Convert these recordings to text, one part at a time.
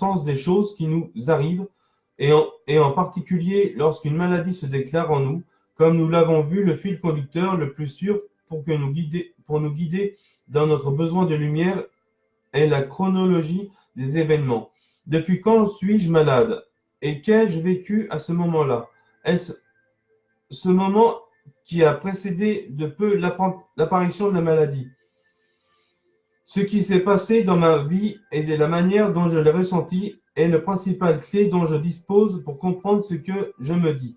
sens des choses qui nous arrivent, et en particulier lorsqu'une maladie se déclare en nous, comme nous l'avons vu, le fil conducteur le plus sûr pour nous guider dans notre besoin de lumière est la chronologie des événements. Depuis quand suis-je malade? Et qu'ai-je vécu à ce moment-là? Est-ce ce moment qui a précédé de peu l'apparition de la maladie? Ce qui s'est passé dans ma vie et de la manière dont je l'ai ressenti est le principal clé dont je dispose pour comprendre ce que je me dis.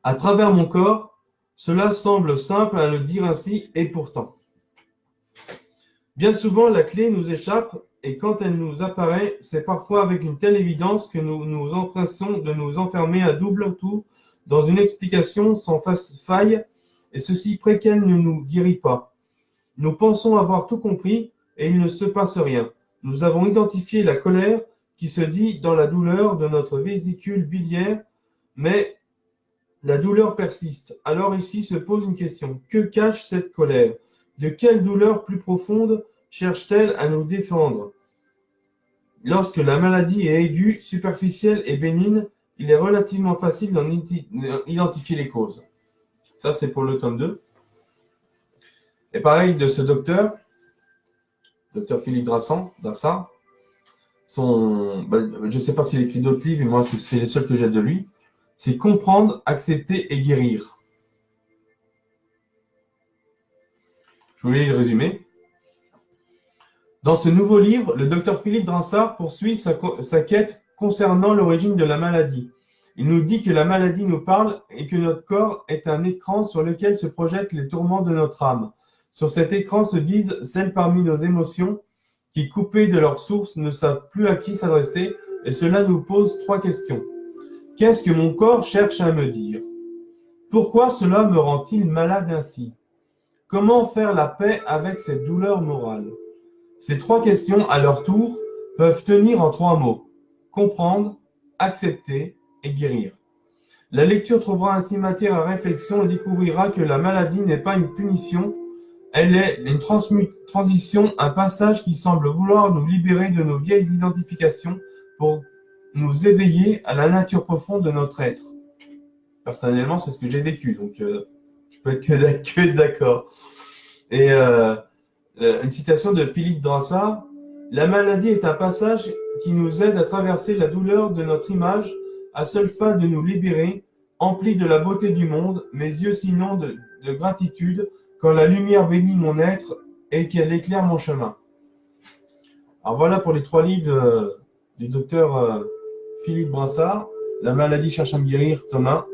À travers mon corps, cela semble simple à le dire ainsi, et pourtant. Bien souvent, la clé nous échappe, et quand elle nous apparaît, c'est parfois avec une telle évidence que nous nous empressons de nous enfermer à double tour dans une explication sans faille, et ceci préquel ne nous guérit pas. Nous pensons avoir tout compris, et il ne se passe rien. Nous avons identifié la colère qui se dit dans la douleur de notre vésicule biliaire, mais la douleur persiste. Alors ici se pose une question. Que cache cette colère? De quelle douleur plus profonde cherche-t-elle à nous défendre? Lorsque la maladie est aiguë, superficielle et bénigne, il est relativement facile d'en identifier les causes. Ça, c'est pour le tome 2. Et pareil de ce docteur Philippe Drassart. Je ne sais pas s'il écrit d'autres livres, mais moi, c'est les seuls que j'ai de lui. C'est comprendre, accepter et guérir. Je voulais le résumer. Dans ce nouveau livre, le docteur Philippe Drassart poursuit sa quête concernant l'origine de la maladie. Il nous dit que la maladie nous parle et que notre corps est un écran sur lequel se projettent les tourments de notre âme. Sur cet écran se disent celles parmi nos émotions qui, coupées de leur source, ne savent plus à qui s'adresser, et cela nous pose 3 questions. Qu'est-ce que mon corps cherche à me dire? Pourquoi cela me rend-il malade ainsi? Comment faire la paix avec cette douleur morale? Ces 3 questions, à leur tour, peuvent tenir en 3 mots. Comprendre, accepter et guérir. La lecture trouvera ainsi matière à réflexion et découvrira que la maladie n'est pas une punition, elle est une transition, un passage qui semble vouloir nous libérer de nos vieilles identifications pour nous éveiller à la nature profonde de notre être. Personnellement, c'est ce que j'ai vécu, donc je peux être que d'accord. Et une citation de Philippe Drassart, « La maladie est un passage qui nous aide à traverser la douleur de notre image à seule fin de nous libérer, empli de la beauté du monde, mes yeux sinon de gratitude, quand la lumière bénit mon être et qu'elle éclaire mon chemin. » Alors voilà pour les 3 livres du docteur Philippe Drassart. La maladie cherche à me guérir, tome 1.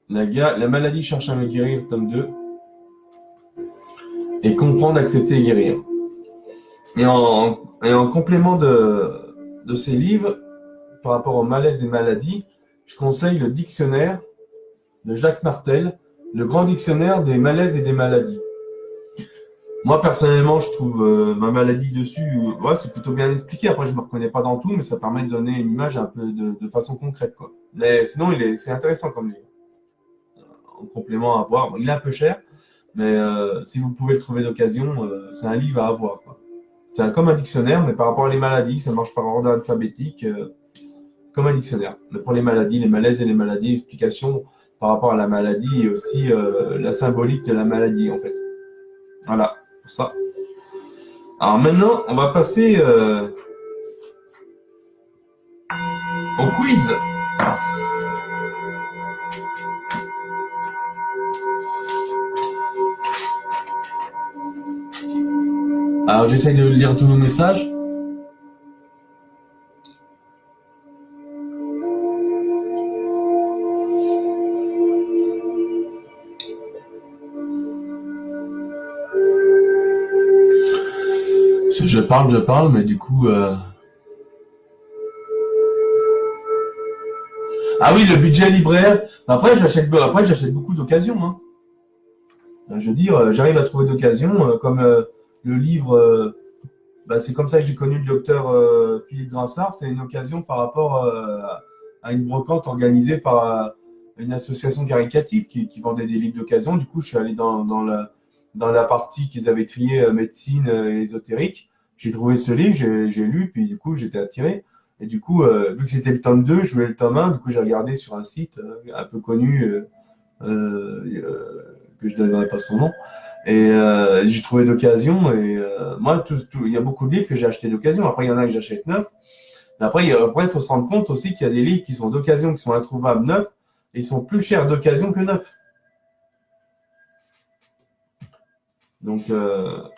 La maladie cherche à me guérir, tome 2. Et comprendre, accepter et guérir. Et en complément de ces livres, par rapport au malaise et maladies, je conseille le dictionnaire de Jacques Martel, le grand dictionnaire des malaises et des maladies. Moi, personnellement, je trouve ma maladie dessus, c'est plutôt bien expliqué. Après, je ne me reconnais pas dans tout, mais ça permet de donner une image un peu de façon concrète, quoi. Mais sinon, c'est intéressant comme livre. En complément à voir. Bon, il est un peu cher, mais si vous pouvez le trouver d'occasion, c'est un livre à avoir, quoi. C'est comme un dictionnaire, mais par rapport à les maladies, ça marche par ordre alphabétique, comme un dictionnaire. Mais pour les maladies, les malaises et les maladies, explication par rapport à la maladie et aussi la symbolique de la maladie, en fait. Voilà, pour ça. Alors maintenant, on va passer au quiz. Alors, j'essaye de lire tous vos messages. Si je parle, mais du coup... Ah oui, le budget libraire. Après, j'achète beaucoup d'occasions. Hein. Je veux dire, j'arrive à trouver d'occasions, comme le livre... c'est comme ça que j'ai connu le docteur Philippe Drassart. C'est une occasion par rapport à une brocante organisée par une association caritative qui vendait des livres d'occasion. Du coup, je suis allé dans la partie qu'ils avaient triée médecine ésotérique. j'ai trouvé ce livre, j'ai lu, puis du coup, j'étais attiré. Et du coup, vu que c'était le tome 2, je voulais le tome 1, du coup, j'ai regardé sur un site un peu connu, que je ne donnerai pas son nom. Et j'ai trouvé d'occasion. Et moi, il y a beaucoup de livres que j'ai achetés d'occasion. Après, il y en a que j'achète neuf. Mais après, il faut se rendre compte aussi qu'il y a des livres qui sont d'occasion, qui sont introuvables neufs, et ils sont plus chers d'occasion que neufs. Donc,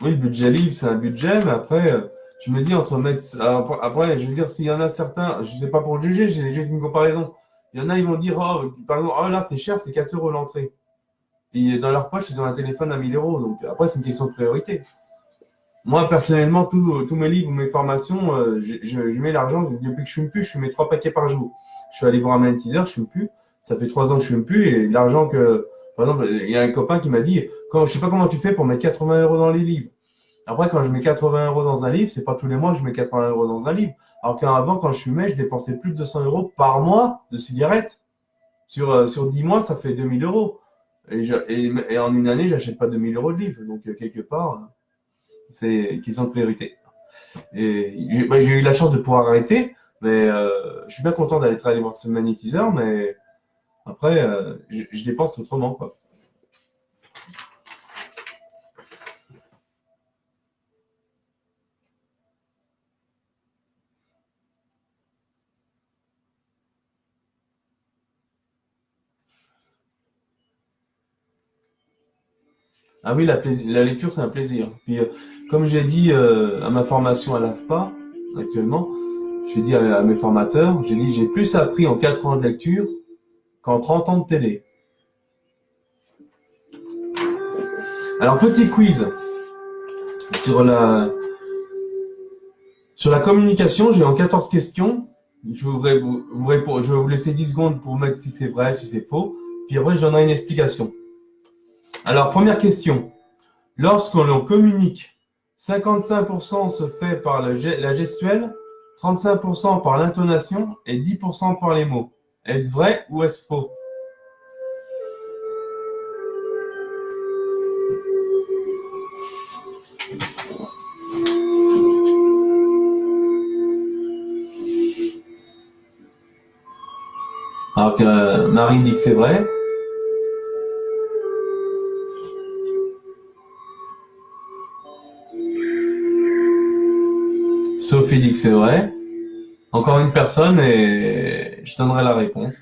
oui, le budget livre, c'est un budget, mais après, je me dis entre mettre. Après, je veux dire, s'il y en a certains, je ne sais pas pour juger, j'ai juste une comparaison. Il y en a, ils vont dire, oh, par exemple, oh là, c'est cher, c'est 4 euros l'entrée. Et dans leur poche, ils ont un téléphone à 1000 euros. Donc, après, c'est une question de priorité. Moi, personnellement, tous mes livres ou mes formations, je mets l'argent depuis que je fume plus, je mets 3 paquets par jour. Je suis allé voir un magnétiseur, je fume plus. Ça fait 3 ans que je fume plus. Et l'argent que. Par exemple, il y a un copain qui m'a dit, je sais pas comment tu fais pour mettre 80 euros dans les livres. Après, quand je mets 80 euros dans un livre, c'est pas tous les mois que je mets 80 euros dans un livre. Alors qu'avant, quand je fumais, je dépensais plus de 200 euros par mois de cigarettes. Sur 10 mois, ça fait 2000 euros. Et en une année, j'achète pas 2000 euros de livres. Donc, quelque part, c'est une question de priorité. Et j'ai eu la chance de pouvoir arrêter, mais je suis bien content d'aller travailler voir ce magnétiseur, mais après, je dépense autrement, quoi. Ah oui, la lecture, c'est un plaisir. Puis, comme j'ai dit à ma formation à l'AFPA, actuellement, j'ai dit à mes formateurs, j'ai dit, j'ai plus appris en 4 ans de lecture qu'en 30 ans de télé. Alors, petit quiz sur la communication, j'ai en 14 questions. Je voudrais je vais vous laisser 10 secondes pour mettre si c'est vrai, si c'est faux. Puis après, je donnerai une explication. Alors, première question. Lorsque l'on communique, 55% se fait par la gestuelle, 35% par l'intonation et 10% par les mots. Est-ce vrai ou est-ce faux? Alors que Marie dit que c'est vrai. Sophie dit que c'est vrai. Encore une personne et je donnerai la réponse.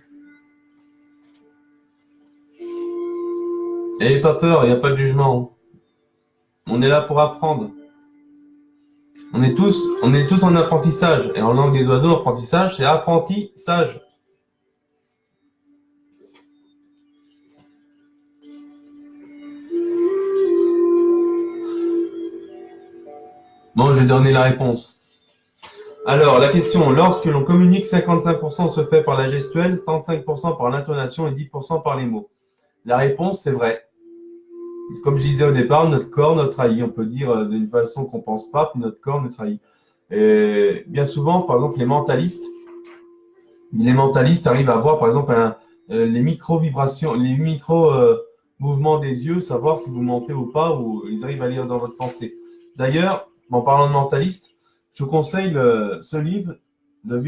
N'ayez pas peur, il n'y a pas de jugement. On est là pour apprendre. On est tous en apprentissage. Et en langue des oiseaux, apprentissage, c'est apprentissage. Bon, je vais donner la réponse. Alors, la question, lorsque l'on communique, 55% se fait par la gestuelle, 35% par l'intonation et 10% par les mots. La réponse, c'est vrai. Comme je disais au départ, notre corps nous trahit. On peut dire d'une façon qu'on ne pense pas, puis notre corps nous trahit. Et bien souvent, par exemple, les mentalistes arrivent à voir, par exemple, les micro-vibrations, les micro-mouvements des yeux, savoir si vous mentez ou pas, ou ils arrivent à lire dans votre pensée. D'ailleurs, en parlant de mentaliste, je vous conseille ce livre de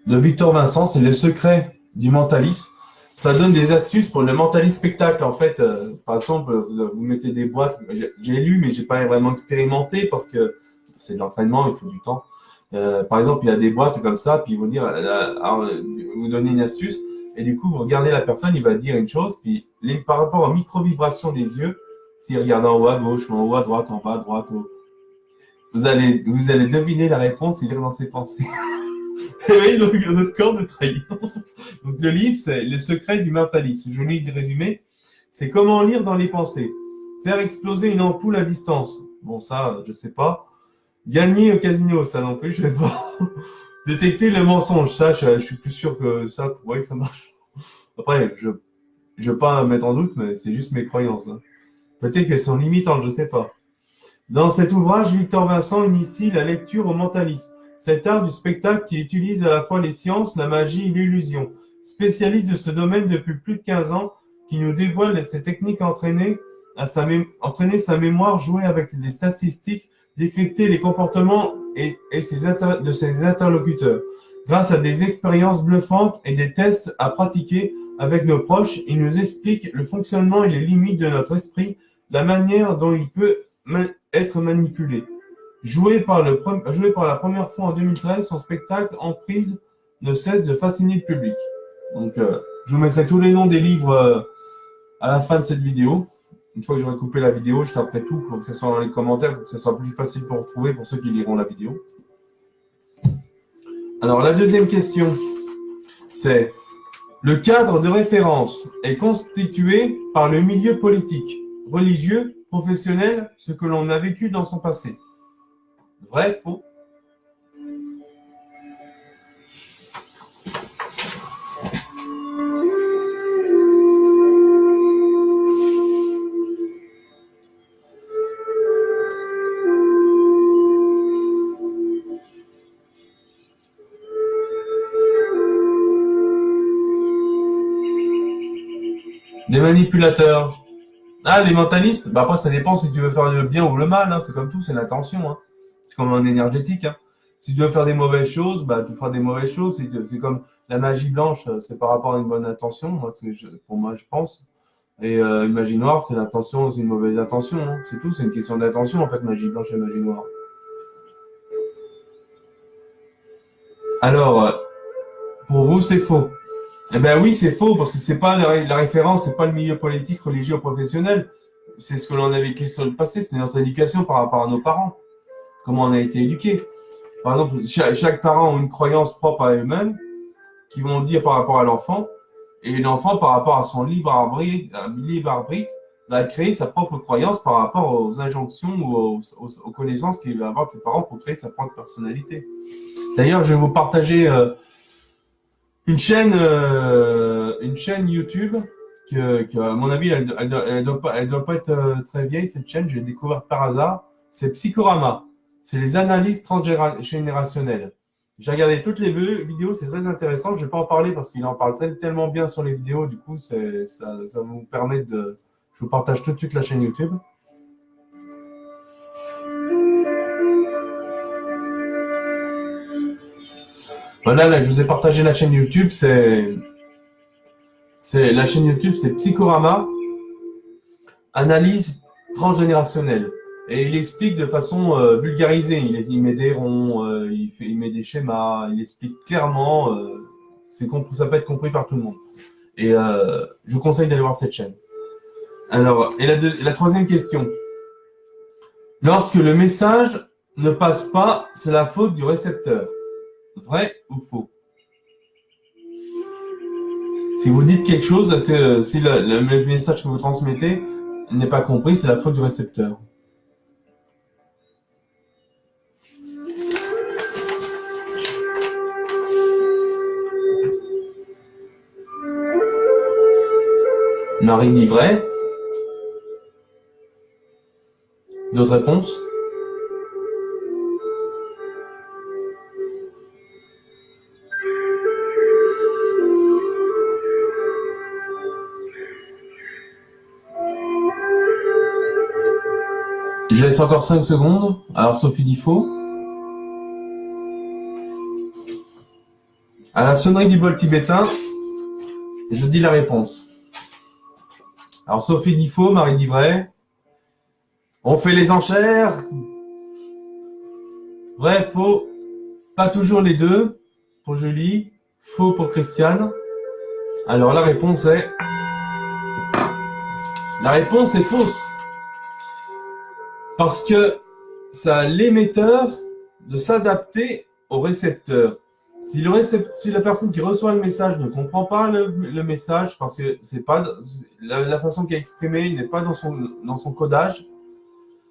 Victor Vincent, c'est Le secret du mentaliste. Ça donne des astuces pour le mentaliste spectacle. En fait, par exemple, vous mettez des boîtes. J'ai lu, mais j'ai pas vraiment expérimenté parce que c'est de l'entraînement, il faut du temps. Par exemple, il y a des boîtes comme ça, puis ils vont dire, vous donnez une astuce, et du coup, vous regardez la personne, il va dire une chose, puis par rapport aux micro-vibrations des yeux, s'il regarde en haut à gauche, ou en haut à droite, en bas à droite, vous allez deviner la réponse et lire dans ses pensées. Oui, donc notre corps nous trahit. Donc le livre, c'est Le secret du mentaliste. Je lis le résumé. C'est comment lire dans les pensées. Faire exploser une ampoule à distance. Bon, ça, je sais pas. Gagner au casino, ça non plus, je sais pas. Détecter le mensonge, ça, je suis plus sûr que ça, ouais, que ça marche. Après, je veux pas mettre en doute, mais c'est juste mes croyances. Hein. Peut-être qu'elles sont limitantes, je sais pas. Dans cet ouvrage, Victor Vincent initie la lecture au mentalisme. Cet art du spectacle qui utilise à la fois les sciences, la magie et l'illusion. Spécialiste de ce domaine depuis plus de 15 ans, qui nous dévoile ses techniques entraîner sa mémoire, jouer avec les statistiques, décrypter les comportements de ses interlocuteurs. Grâce à des expériences bluffantes et des tests à pratiquer avec nos proches, il nous explique le fonctionnement et les limites de notre esprit, la manière dont il peut être manipulé. Joué par la première fois en 2013, son spectacle Emprise ne cesse de fasciner le public. Donc, je vous mettrai tous les noms des livres à la fin de cette vidéo. Une fois que j'aurai coupé la vidéo, je taperai tout pour que ce soit dans les commentaires, pour que ce soit plus facile pour retrouver pour ceux qui liront la vidéo. Alors, la deuxième question, c'est le cadre de référence est constitué par le milieu politique, religieux, professionnel, ce que l'on a vécu dans son passé. Vrai, faux? Des manipulateurs. Ah, les mentalistes? Bah après, ça dépend si tu veux faire le bien ou le mal. Hein. C'est comme tout, c'est l'intention. Hein. C'est comme en énergétique. Hein. Si tu veux faire des mauvaises choses, bah tu feras des mauvaises choses. C'est comme la magie blanche, c'est par rapport à une bonne intention. Moi, pour moi, je pense. Et une magie noire, c'est l'intention, c'est une mauvaise intention. Hein. C'est tout, c'est une question d'intention en fait, magie blanche et magie noire. Alors, pour vous, c'est faux. Eh ben oui, c'est faux, parce que c'est pas la référence, c'est pas le milieu politique, religieux ou professionnel. C'est ce que l'on a vécu sur le passé, c'est notre éducation par rapport à nos parents. Comment on a été éduqués. Par exemple, chaque parent a une croyance propre à eux-mêmes, qui vont dire par rapport à l'enfant, et l'enfant, par rapport à son libre arbitre, va créer sa propre croyance par rapport aux injonctions ou aux connaissances qu'il va avoir de ses parents pour créer sa propre personnalité. D'ailleurs, je vais vous partager une chaîne YouTube que à mon avis, elle doit pas être très vieille, cette chaîne. J'ai découvert par hasard. C'est Psychorama. C'est les analyses transgénérationnelles. J'ai regardé toutes les vidéos, c'est très intéressant. Je ne vais pas en parler parce qu'il en parle tellement bien sur les vidéos. Du coup, ça vous permet de... Je vous partage tout de suite la chaîne YouTube. Voilà, là, je vous ai partagé la chaîne YouTube. La chaîne YouTube, c'est Psychorama, analyse transgénérationnelle. Et il explique de façon vulgarisée. Il met des ronds, il met des schémas, il explique clairement. Ça peut être compris par tout le monde. Et je vous conseille d'aller voir cette chaîne. Alors, et la troisième question. Lorsque le message ne passe pas, c'est la faute du récepteur. Vrai ou faux? Si vous dites quelque chose, est-ce que si le message que vous transmettez n'est pas compris, c'est la faute du récepteur? Marie dit vrai. D'autres réponses? Je laisse encore 5 secondes. Alors Sophie dit faux. À la sonnerie du bol tibétain, je dis la réponse. Alors Sophie dit faux, Marie dit vrai. On fait les enchères. Vrai, faux. Pas toujours les deux. Pour Julie. Faux pour Christiane. Alors la réponse est... La réponse est fausse. Parce que ça a l'émetteur de s'adapter au récepteur. Si la personne qui reçoit le message ne comprend pas le message, parce que c'est pas la façon qu'il est exprimé n'est pas dans son codage,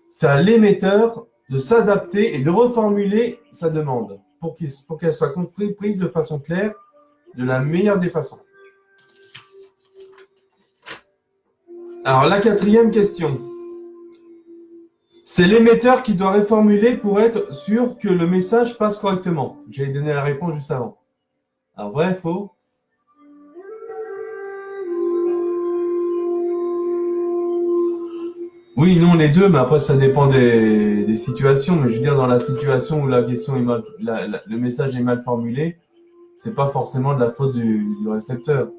c'est à l'émetteur de s'adapter et de reformuler sa demande pour qu'elle soit comprise de façon claire, de la meilleure des façons. Alors la quatrième question. C'est l'émetteur qui doit reformuler pour être sûr que le message passe correctement. J'ai donné la réponse juste avant. Alors, vrai, faux? Oui, non, les deux, mais après, ça dépend des situations. Mais je veux dire, dans la situation où la question est mal, le message est mal formulé, c'est pas forcément de la faute du récepteur.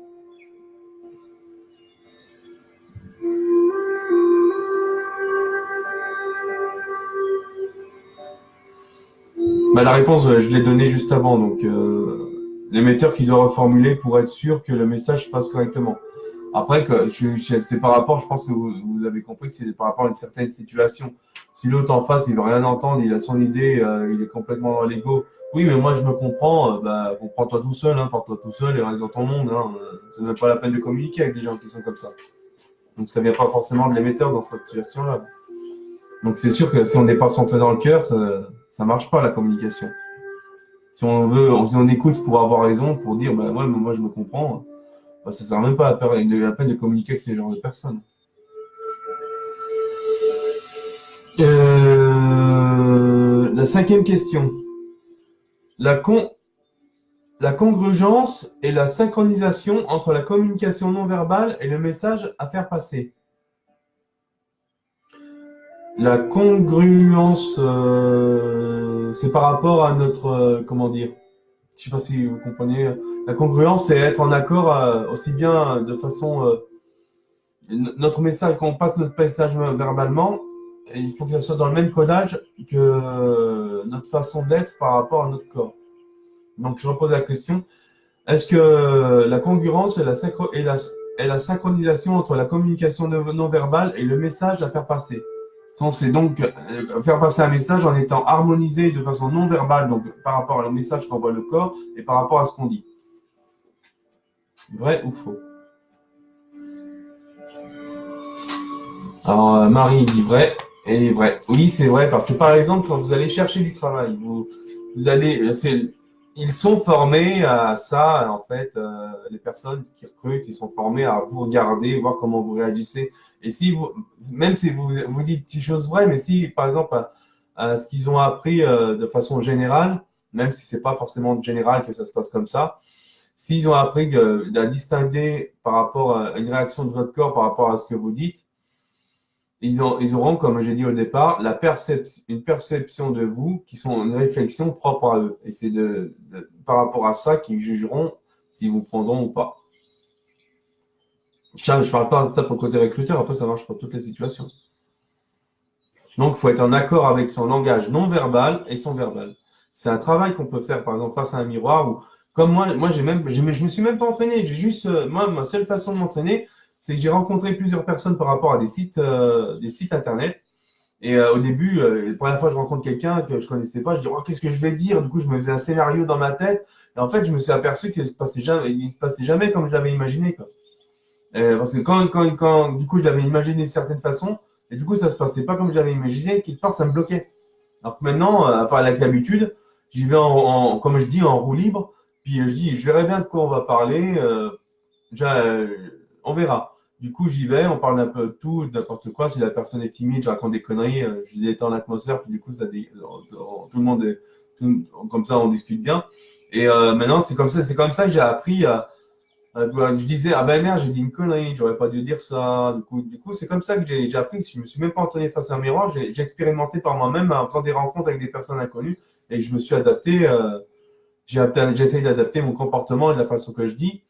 Bah, la réponse, je l'ai donnée juste avant. Donc, l'émetteur qui doit reformuler pour être sûr que le message passe correctement. Après, c'est par rapport, je pense que vous avez compris que c'est par rapport à une certaine situation. Si l'autre en face, il veut rien entendre, il a son idée, il est complètement dans l'ego. Oui, mais moi je me comprends, bah comprends-toi tout seul, hein, porte-toi tout seul et reste dans ton monde. Hein, c'est même pas la peine de communiquer avec des gens qui sont comme ça. Donc ça vient pas forcément de l'émetteur dans cette situation-là. Donc c'est sûr que si on n'est pas centré dans le cœur, ça marche pas la communication. Si on écoute pour avoir raison, pour dire bah ouais, mais moi je me comprends, bah, ça sert même pas la peine de communiquer avec ces genres de personnes. La cinquième question. La, con- la congruence et la synchronisation entre la communication non verbale et le message à faire passer. La congruence, c'est par rapport à notre, comment dire, je sais pas si vous comprenez. La congruence, c'est être en accord aussi bien de façon, notre message, quand on passe notre message verbalement, il faut que ça soit dans le même codage que notre façon d'être par rapport à notre corps. Donc, je repose la question. Est-ce que la congruence et la synchronisation entre la communication non verbale et le message à faire passer? C'est donc faire passer un message en étant harmonisé de façon non verbale, donc par rapport au message qu'envoie le corps et par rapport à ce qu'on dit. Vrai ou faux? Alors, Marie dit vrai et vrai. Oui, c'est vrai, parce que par exemple, quand vous allez chercher du travail, vous allez, ils sont formés à ça, en fait, les personnes qui recrutent, ils sont formés à vous regarder, voir comment vous réagissez. Et si vous, même si vous dites des choses vraies, mais si, par exemple, à ce qu'ils ont appris de façon générale, même si c'est pas forcément général que ça se passe comme ça, s'ils ont appris à distinguer par rapport à une réaction de votre corps par rapport à ce que vous dites, ils auront, comme j'ai dit au départ, une perception de vous qui sont une réflexion propre à eux. Et c'est par rapport à ça qu'ils jugeront s'ils vous prendront ou pas. Je ne parle pas de ça pour le côté recruteur, après ça marche pour toutes les situations. Donc, il faut être en accord avec son langage non verbal et son verbal. C'est un travail qu'on peut faire, par exemple, face à un miroir ou comme moi, je me suis même pas entraîné. J'ai juste, moi, ma seule façon de m'entraîner, c'est que j'ai rencontré plusieurs personnes par rapport à des sites internet. Et au début, la première fois que je rencontre quelqu'un que je connaissais pas, je dis oh, qu'est-ce que je vais dire? Du coup, je me faisais un scénario dans ma tête. Et en fait, je me suis aperçu qu'il se passait jamais comme je l'avais imaginé, quoi. Parce que du coup, je l'avais imaginé d'une certaine façon, et du coup, ça se passait pas comme je l'avais imaginé, quelque part, ça me bloquait. Alors que maintenant, enfin, avec l'habitude, j'y vais comme je dis, en roue libre, puis je dis, je verrai bien de quoi on va parler, on verra. Du coup, j'y vais, on parle d'un peu de tout, de n'importe quoi. Si la personne est timide, je raconte des conneries, je détends l'atmosphère, puis du coup, tout le monde est, comme ça, on discute bien. Et maintenant, c'est comme ça que j'ai appris je disais, ah ben merde, j'ai dit une connerie, j'aurais pas dû dire ça. Du coup, c'est comme ça que j'ai appris. Je me suis même pas entraîné face à un miroir, j'ai expérimenté par moi-même en faisant des rencontres avec des personnes inconnues et je me suis adapté. J'ai essayé d'adapter mon comportement et la façon que je dis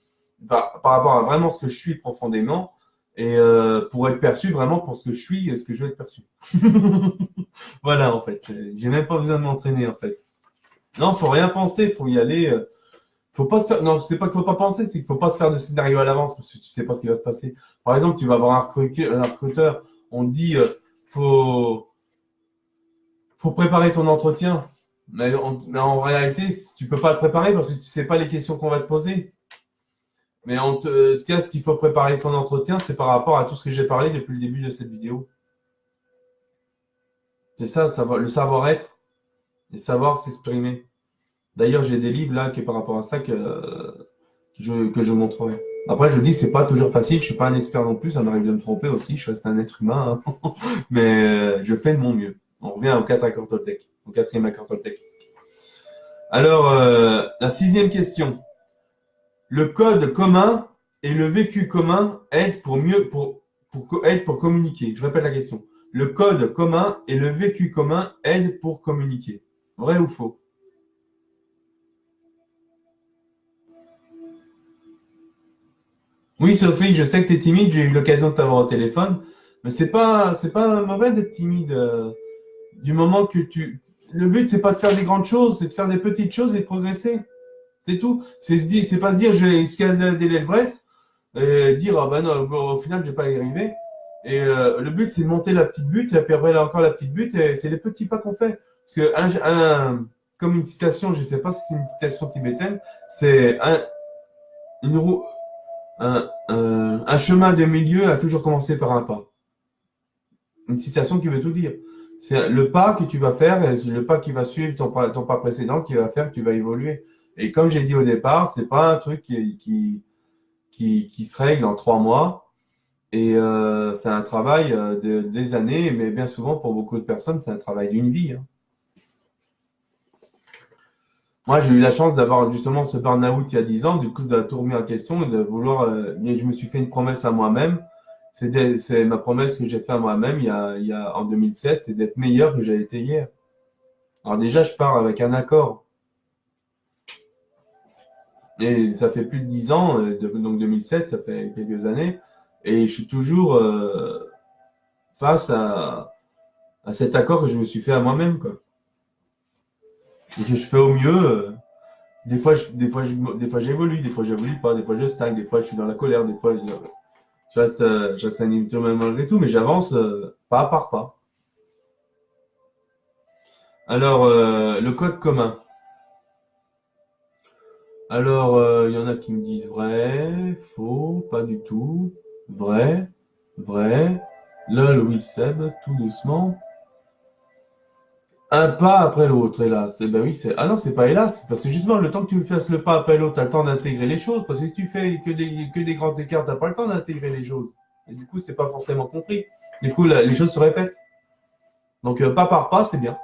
par rapport à vraiment ce que je suis profondément et pour être perçu vraiment pour ce que je suis et ce que je veux être perçu. Voilà, en fait. J'ai même pas besoin de m'entraîner, en fait. Non, faut rien penser, faut y aller. Faut pas se faire. Non, c'est pas qu'il faut pas penser, c'est qu'il faut pas se faire de scénario à l'avance parce que tu sais pas ce qui va se passer. Par exemple, tu vas avoir un recruteur, on te dit faut faut préparer ton entretien, mais en réalité, tu peux pas le préparer parce que tu sais pas les questions qu'on va te poser. Mais ce qu'il faut préparer ton entretien, c'est par rapport à tout ce que j'ai parlé depuis le début de cette vidéo. C'est ça, le savoir-être et savoir s'exprimer. D'ailleurs, j'ai des livres là qui par rapport à ça que je montrerai. Après, je dis, c'est pas toujours facile, je suis pas un expert non plus, ça m'arrive de me tromper aussi, je reste un être humain, hein. Mais je fais de mon mieux. On revient au 4 accords Toltec, au quatrième accord Toltec. Alors, la sixième question. Le code commun et le vécu commun aident pour communiquer. Je répète la question. le code commun et le vécu commun aident pour communiquer. Vrai ou faux? Oui, Sophie, je sais que tu es timide, j'ai eu l'occasion de t'avoir au téléphone, mais c'est pas mauvais d'être timide. Du moment que tu. Le but, c'est pas de faire des grandes choses, c'est de faire des petites choses et de progresser. C'est tout. C'est pas se dire je vais escalader l'Everest et dire ah ben non, bon, au final je vais pas y arriver. Et le but c'est de monter la petite butte et puis après là encore la petite butte et c'est les petits pas qu'on fait. Parce que comme une citation, je sais pas si c'est une citation tibétaine, c'est une roue, un chemin de milieu a toujours commencé par un pas. Une citation qui veut tout dire. C'est le pas que tu vas faire, et le pas qui va suivre ton pas précédent qui va faire que tu vas évoluer. Et comme j'ai dit au départ, c'est pas un truc qui se règle en 3 mois. Et c'est un travail des années, mais bien souvent pour beaucoup de personnes, c'est un travail d'une vie. Hein. Moi, j'ai eu la chance d'avoir justement ce burn-out il y a 10 ans, du coup, de tout remettre en question et de vouloir. Je me suis fait une promesse à moi-même. C'est ma promesse que j'ai fait à moi-même en 2007, c'est d'être meilleur que j'ai été hier. Alors déjà, je pars avec un accord. Et ça fait plus de 10 ans, donc 2007, ça fait quelques années. Et je suis toujours face à cet accord que je me suis fait à moi-même. Quoi. Et que je fais au mieux. Des fois, j'évolue, des fois, j'évolue pas, des fois, je stagne, des fois, je suis dans la colère, des fois, je reste un individu malgré tout, mais j'avance pas par pas. Alors, le code commun. Alors, il y en a qui me disent vrai, faux, pas du tout, vrai, vrai. Là, Louis Seb, tout doucement. Un pas après l'autre, hélas. Ben oui, c'est. Ah non, c'est pas hélas, parce que justement, le temps que tu fasses le pas après l'autre, t'as le temps d'intégrer les choses, parce que si tu fais que des grands écarts, t'as pas le temps d'intégrer les choses. Et du coup, c'est pas forcément compris. Du coup, les choses se répètent. Donc, pas par pas, c'est bien.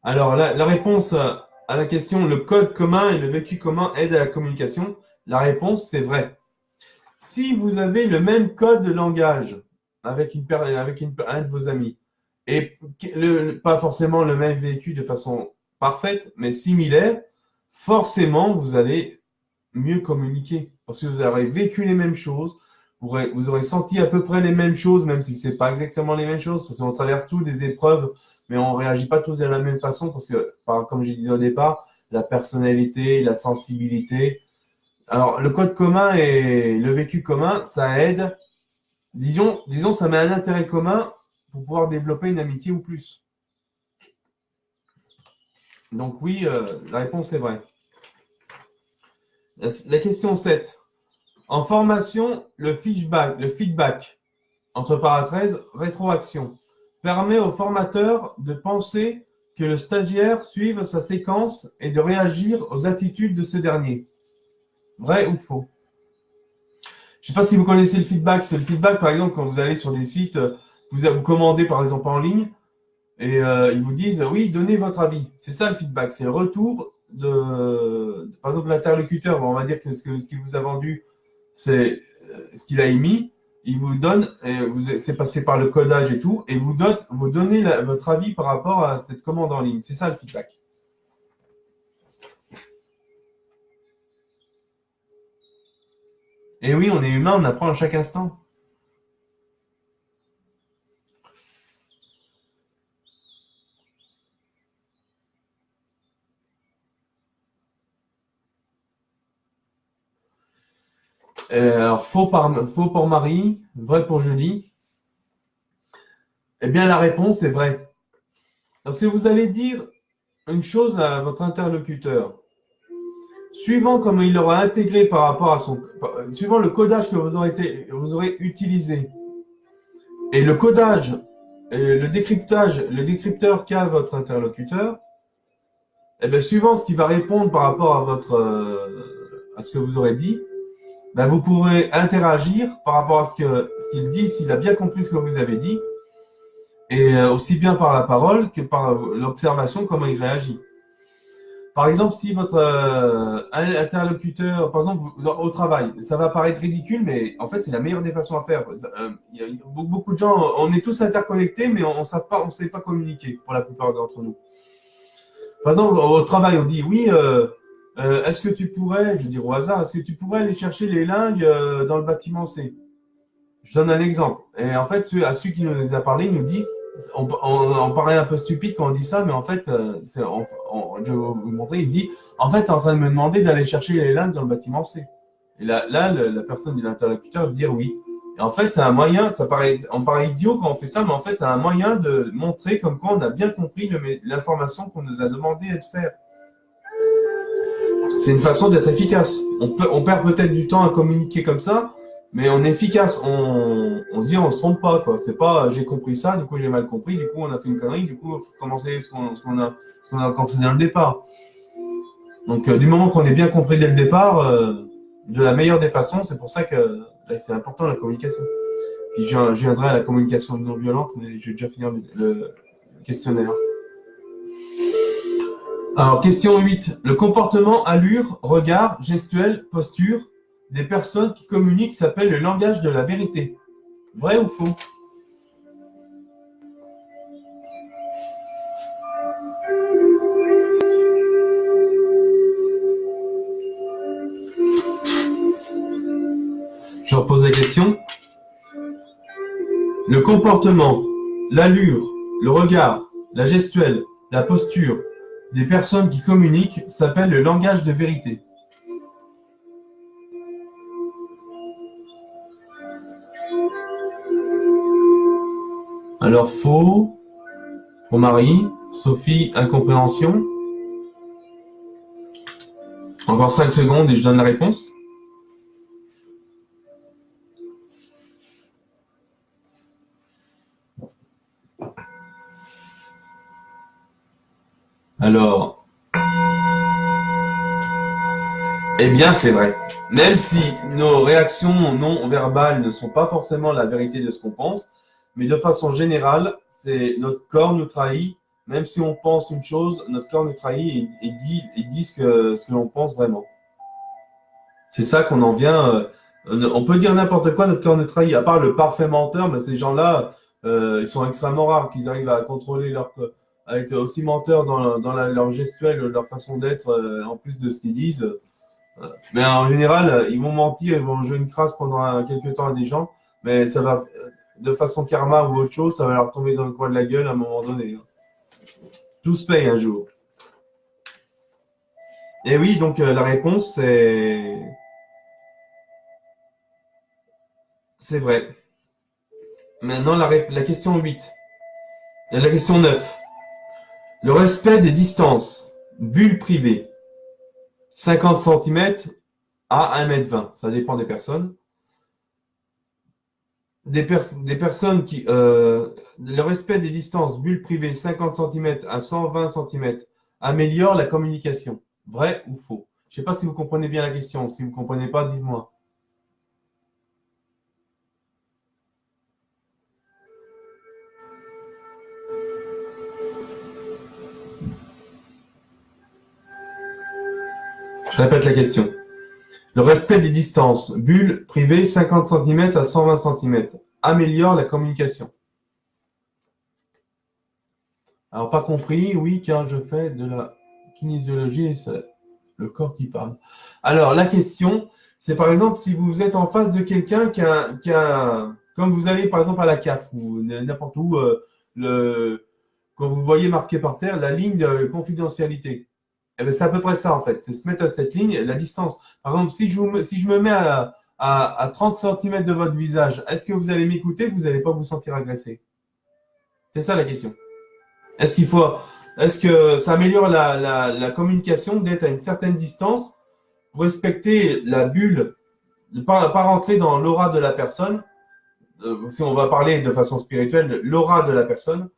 Alors, la réponse à la question, le code commun et le vécu commun aident à la communication, la réponse, c'est vrai. Si vous avez le même code de langage avec un de vos amis, et pas forcément le même vécu de façon parfaite, mais similaire, forcément, vous allez mieux communiquer. Parce que vous aurez vécu les mêmes choses, vous aurez senti à peu près les mêmes choses, même si ce n'est pas exactement les mêmes choses, parce qu'on traverse tous des épreuves, mais on ne réagit pas tous de la même façon, parce que, comme je disais au départ, la personnalité, la sensibilité. Alors, le code commun et le vécu commun, ça aide. Disons, ça met un intérêt commun pour pouvoir développer une amitié ou plus. Donc oui, la réponse est vraie. La question 7. En formation, le feedback, entre parenthèses, rétroaction, permet au formateur de penser que le stagiaire suive sa séquence et de réagir aux attitudes de ce dernier. Vrai ou faux? Je ne sais pas si vous connaissez le feedback. C'est le feedback, par exemple, quand vous allez sur des sites, vous commandez par exemple en ligne et ils vous disent oui, donnez votre avis. C'est ça le feedback. C'est le retour par exemple, l'interlocuteur. On va dire que ce qu'il vous a vendu, c'est ce qu'il a émis. Il vous donne, c'est passé par le codage et tout, et vous donnez votre avis par rapport à cette commande en ligne. C'est ça le feedback. Et oui, on est humain, on apprend à chaque instant. Alors, faux pour Marie, vrai pour Julie. Eh bien, la réponse est vraie. Parce que vous allez dire une chose à votre interlocuteur. Suivant comment il aura intégré par rapport à suivant le codage que vous aurez utilisé, et le codage, et le décrypteur qu'a votre interlocuteur, eh bien, suivant ce qu'il va répondre par rapport à ce que vous aurez dit, ben, vous pourrez interagir par rapport à ce qu'il dit, s'il a bien compris ce que vous avez dit, et aussi bien par la parole que par l'observation, comment il réagit. Par exemple, si votre interlocuteur, par exemple, au travail, ça va paraître ridicule, mais en fait, c'est la meilleure des façons à faire. Il y a beaucoup de gens, on est tous interconnectés, mais on ne sait pas communiquer pour la plupart d'entre nous. Par exemple, au travail, on dit oui, est-ce que tu pourrais, je veux dire au hasard, est-ce que tu pourrais aller chercher les lingues dans le bâtiment C? Je donne un exemple. Et en fait, celui qui nous les a parlé, il nous dit, on paraît un peu stupide quand on dit ça, mais en fait, je vais vous montrer, il dit, en fait, tu es en train de me demander d'aller chercher les lingues dans le bâtiment C. Et là, la personne de l'interlocuteur va dire oui. Et en fait, c'est un moyen, on paraît idiot quand on fait ça, mais en fait, c'est un moyen de montrer comme quoi on a bien compris l'information qu'on nous a demandé de faire. C'est une façon d'être efficace. On perd peut-être du temps à communiquer comme ça, mais on est efficace. On se dit, on se trompe pas, quoi. C'est pas, j'ai compris ça, du coup j'ai mal compris, du coup on a fait une connerie, du coup il faut commencer ce qu'on a commencé dès le départ. Donc du moment qu'on est bien compris dès le départ, de la meilleure des façons, c'est pour ça que c'est important la communication. Puis je viendrai à la communication non violente, mais je vais déjà finir le questionnaire. Alors, question 8. Le comportement, allure, regard, gestuelle, posture des personnes qui communiquent s'appelle le langage de la vérité. Vrai ou faux? Je repose la question. Le comportement, l'allure, le regard, la gestuelle, la posture des personnes qui communiquent s'appelle le langage de vérité. Alors faux pour Marie, Sophie, incompréhension. Encore 5 secondes et je donne la réponse. Alors, eh bien, c'est vrai. Même si nos réactions non verbales ne sont pas forcément la vérité de ce qu'on pense, mais de façon générale, c'est notre corps nous trahit. Même si on pense une chose, notre corps nous trahit et dit ce que l'on pense vraiment. C'est ça qu'on en vient. On peut dire n'importe quoi, notre corps nous trahit. À part le parfait menteur, mais ces gens-là, ils sont extrêmement rares qu'ils arrivent à contrôler à être aussi menteurs leur gestuelle, leur façon d'être, en plus de ce qu'ils disent. Mais en général, ils vont mentir, ils vont jouer une crasse pendant quelques temps à des gens, mais ça va, de façon karma ou autre chose, ça va leur tomber dans le coin de la gueule à un moment donné. Tout se paye un jour. Et oui, donc la réponse, c'est vrai. Maintenant, la question 8. La question 9. Le respect des distances. Bulle privée. 50 cm à 1,20 m. Ça dépend des personnes. Des personnes qui. Le respect des distances, bulle privée 50 cm à 120 cm, améliore la communication. Vrai ou faux? Je ne sais pas si vous comprenez bien la question. Si vous ne comprenez pas, dites-moi. Je répète la question. Le respect des distances, bulle privée 50 cm à 120 cm, améliore la communication. Alors, pas compris, oui, car je fais de la kinésiologie et c'est le corps qui parle. Alors, la question, c'est par exemple, si vous êtes en face de quelqu'un comme vous allez par exemple à la CAF ou n'importe où, quand vous voyez marqué par terre la ligne de confidentialité. Eh ben, c'est à peu près ça en fait, c'est se mettre à cette ligne, la distance. Par exemple, si je me mets à 30 cm de votre visage, est-ce que vous allez m'écouter? Vous n'allez pas vous sentir agressé? C'est ça la question. Est-ce qu'il faut, est-ce que ça améliore la communication d'être à une certaine distance pour respecter la bulle, ne pas rentrer dans l'aura de la personne, si on va parler de façon spirituelle, l'aura de la personne,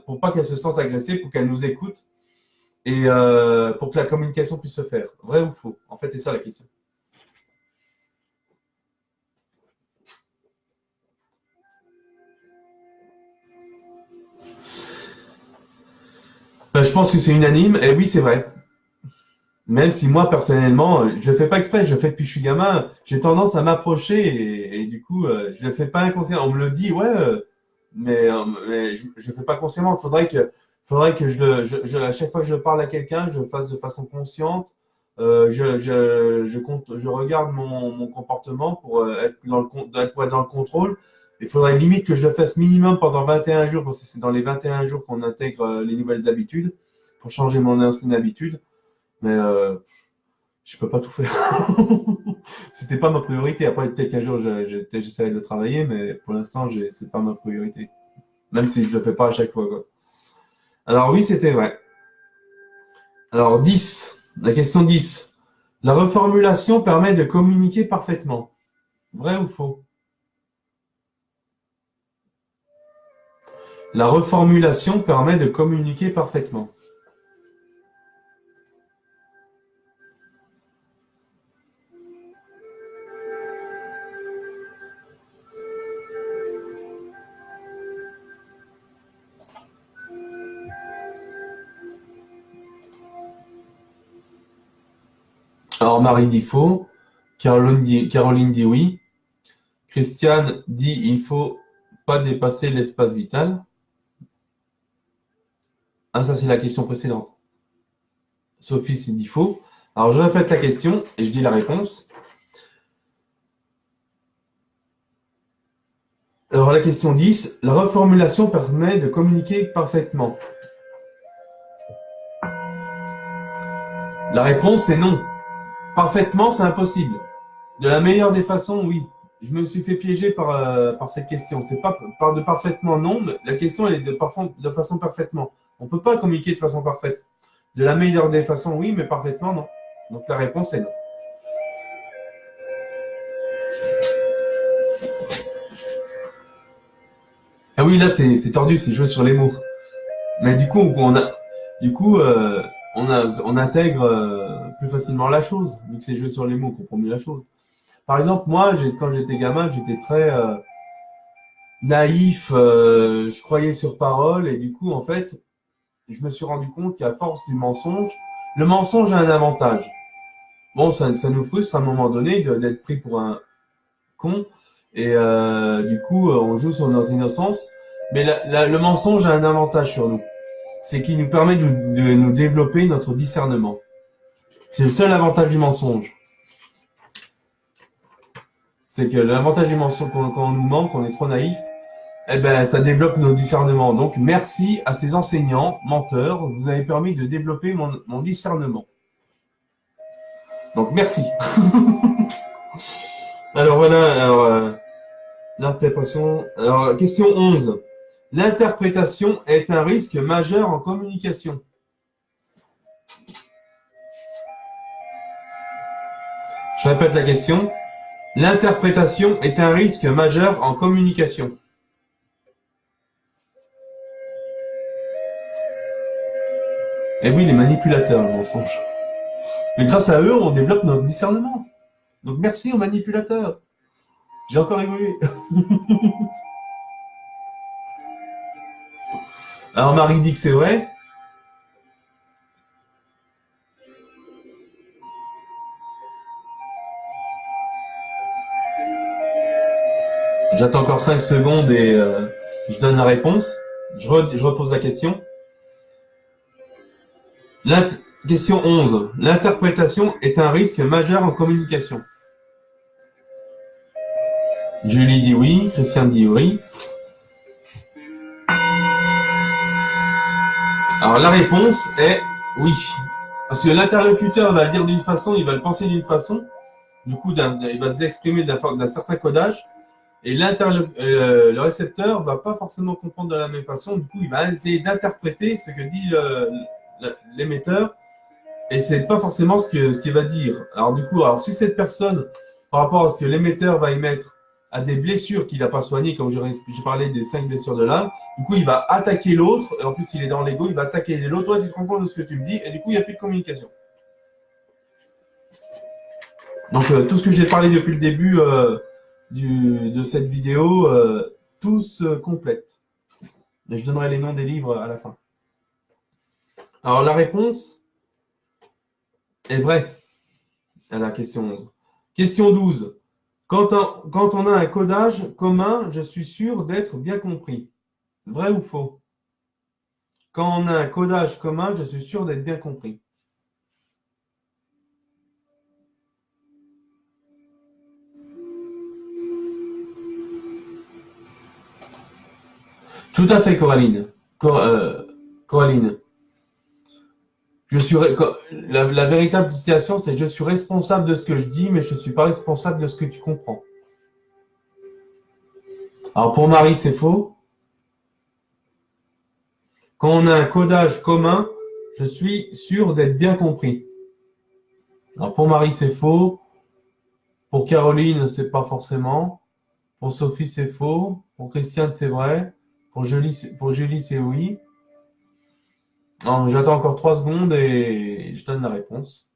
pour pas qu'elle se sente agressée, pour qu'elle nous écoute et pour que la communication puisse se faire. Vrai ou faux? En fait, c'est ça la question. Je pense que c'est unanime, et oui, c'est vrai. Même si moi, personnellement, je le fais pas exprès, je le fais depuis que je suis gamin, j'ai tendance à m'approcher et du coup, je le fais pas inconsciemment. On me le dit, ouais, mais je le fais pas consciemment. Faudrait que à chaque fois que je parle à quelqu'un, je le fasse de façon consciente. Je regarde mon comportement pour être pour être dans le contrôle. Il faudrait limite que je le fasse minimum pendant 21 jours, parce que c'est dans les 21 jours qu'on intègre les nouvelles habitudes, pour changer mon ancienne habitude. Mais je peux pas tout faire. C'était pas ma priorité. Après, peut-être qu'un jour, j'essaierai de le travailler, mais pour l'instant, c'est pas ma priorité. Même si je le fais pas à chaque fois, quoi. Alors oui, c'était vrai. Alors 10. La question 10. La reformulation permet de communiquer parfaitement. Vrai ou faux? La reformulation permet de communiquer parfaitement. Alors Marie dit faux. Caroline dit oui. Christiane dit il faut pas dépasser l'espace vital. Ah, ça, c'est la question précédente. Sophie dit faux. Alors, je répète la question et je dis la réponse. Alors, la question 10. La reformulation permet de communiquer parfaitement. La réponse est non. Parfaitement, c'est impossible. De la meilleure des façons, oui. Je me suis fait piéger par cette question. C'est pas de parfaitement non, mais la question, elle est de façon parfaitement. On ne peut pas communiquer de façon parfaite. De la meilleure des façons, oui, mais parfaitement, non. Donc, la réponse est non. Ah oui, là, c'est tordu, c'est jouer sur les mots. Mais du coup, on intègre plus facilement la chose, vu que c'est jouer sur les mots, on comprend mieux la chose. Par exemple, moi, quand j'étais gamin, j'étais très naïf, je croyais sur parole, et du coup, en fait, je me suis rendu compte qu'à force du mensonge, le mensonge a un avantage. Bon, ça nous frustre à un moment donné d'être pris pour un con, et du coup, on joue sur notre innocence, mais le mensonge a un avantage sur nous. C'est qu'il nous permet de nous développer notre discernement. C'est le seul avantage du mensonge. C'est que l'avantage du mensonge, quand on nous ment, qu'on est trop naïf, eh ben, ça développe nos discernements. Donc, merci à ces enseignants, menteurs, vous avez permis de développer mon discernement. Donc, merci. Alors, voilà, l'interprétation. Alors, question 11. L'interprétation est un risque majeur en communication. Je répète la question. L'interprétation est un risque majeur en communication. Et oui, les manipulateurs, le mensonge. Mais grâce à eux, on développe notre discernement. Donc merci aux manipulateurs. J'ai encore évolué. Alors Marie dit que c'est vrai. J'attends encore 5 secondes et je donne la réponse. Je repose la question. Question 11. L'interprétation est un risque majeur en communication. Julie dit oui, Christian dit oui. Alors la réponse est oui. Parce que l'interlocuteur va le dire d'une façon, il va le penser d'une façon. Du coup, il va s'exprimer d'un certain codage. Et le récepteur va pas forcément comprendre de la même façon. Du coup, il va essayer d'interpréter ce que dit l'émetteur. Et c'est pas forcément ce qu'il va dire. Alors du coup, si cette personne, par rapport à ce que l'émetteur va émettre, a des blessures qu'il n'a pas soignées, comme je parlais des 5 blessures de l'âme, du coup, il va attaquer l'autre. Et en plus, il est dans l'ego, il va attaquer l'autre. Toi, tu te rends compte de ce que tu me dis. Et du coup, il n'y a plus de communication. Donc, tout ce que j'ai parlé depuis le début de cette vidéo, tout se complète. Et je donnerai les noms des livres à la fin. Alors, la réponse est vraie à la question 11. Question 12. Quand on a un codage commun, je suis sûr d'être bien compris. Vrai ou faux? Quand on a un codage commun, je suis sûr d'être bien compris. Tout à fait, Coraline. Coraline. La véritable situation, c'est que je suis responsable de ce que je dis, mais je ne suis pas responsable de ce que tu comprends. Alors pour Marie, c'est faux. Quand on a un codage commun, je suis sûr d'être bien compris. Alors pour Marie, c'est faux. Pour Caroline, c'est pas forcément. Pour Sophie, c'est faux. Pour Christiane, c'est vrai. Pour Julie, c'est oui. J'attends encore 3 secondes et je donne la réponse.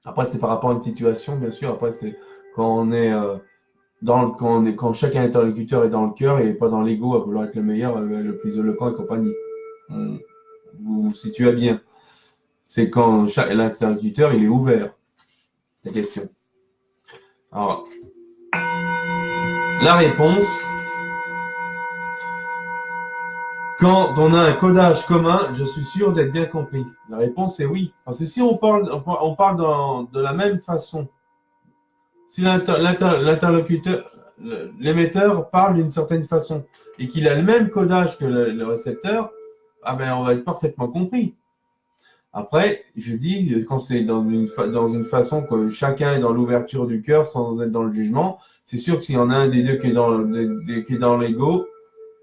Après, c'est par rapport à une situation, bien sûr. Après, c'est quand on est quand chaque interlocuteur est dans le cœur et pas dans l'ego à vouloir être le meilleur, le plus éloquent et compagnie. Vous vous situez bien. C'est quand l'interlocuteur il est ouvert. La question. Alors, la réponse. Quand on a un codage commun, je suis sûr d'être bien compris. La réponse est oui. Parce que si on parle de la même façon, si l'interlocuteur, l'émetteur parle d'une certaine façon et qu'il a le même codage que le récepteur, ah ben on va être parfaitement compris. Après, je dis, quand c'est dans une façon que chacun est dans l'ouverture du cœur sans être dans le jugement, c'est sûr que s'il y en a un des deux qui est dans l'ego,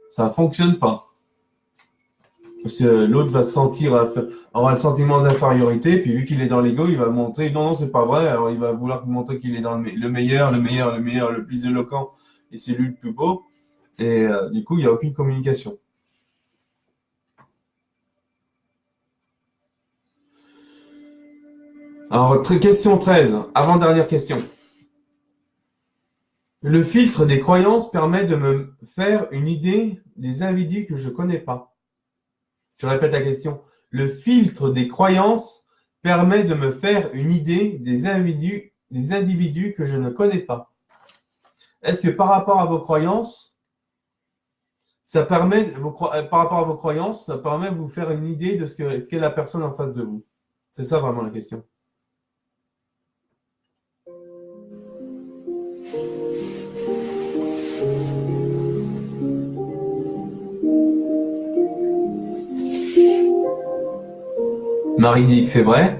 ça ne fonctionne pas. Parce que l'autre va se sentir, aura le sentiment d'infériorité, puis vu qu'il est dans l'ego, il va montrer, non, c'est pas vrai, alors il va vouloir montrer qu'il est dans le meilleur, le plus éloquent, et c'est lui le plus beau, et du coup, il n'y a aucune communication. Alors, question 13, avant-dernière question. Le filtre des croyances permet de me faire une idée des individus que je ne connais pas. Je répète la question. Le filtre des croyances permet de me faire une idée des individus que je ne connais pas. Est-ce que par rapport à vos croyances, ça permet, par rapport à vos croyances, ça permet de vous faire une idée de ce qu'est la personne en face de vous? C'est ça vraiment la question. Marie dit que c'est vrai.